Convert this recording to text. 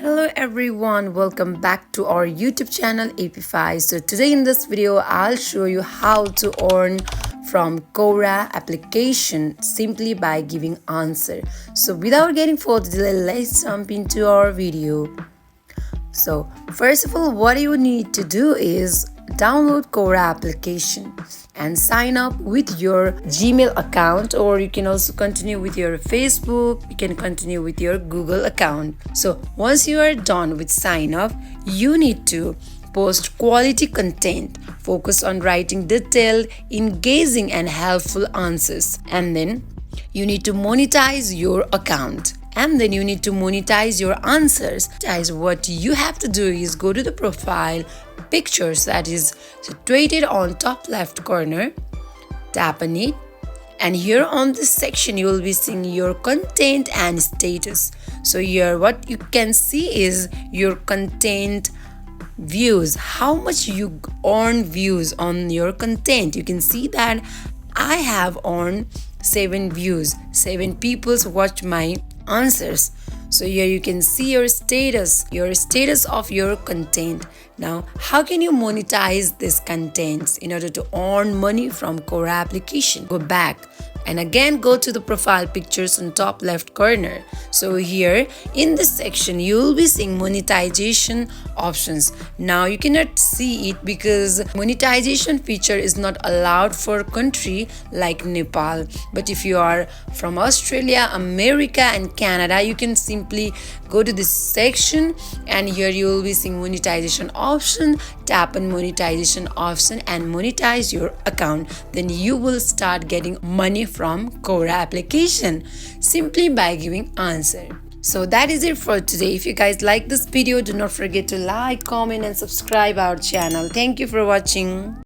Hello everyone, welcome back to our YouTube channel Appify. So today in this video I'll show you how to earn from Quora application simply by giving answer. So without getting further delay, let's jump into our video. So first of all, what you need to do is download Quora application and sign up with your Gmail account, or you can also continue with your Facebook, you can continue with your Google account. So once you are done with sign up, you need to post quality content, focus on writing detailed, engaging and helpful answers, and then you need to monetize your account. And then you need to monetize your answers. Guys, what you have to do is go to the profile pictures that is situated on top left corner, tap on it, and here on this section you will be seeing your content and status. So here what you can see is your content views, how much you earn views on your content. You can see that I have earned 7 views, 7 people watch my answers. So here you can see your status of your content. Now how can you monetize this content in order to earn money from Quora application? Go back and again go to the profile pictures on top left corner. So here in this section you will be seeing monetization options. Now you cannot see it because monetization feature is not allowed for country like Nepal, but if you are from Australia, America and Canada, you can simply go to this section and here you will be seeing monetization option. Tap on monetization option and monetize your account. Then you will start getting money from Quora application simply by giving answer. So that is it for today. If you guys like this video, do not forget to like, comment and subscribe our channel. Thank you for watching.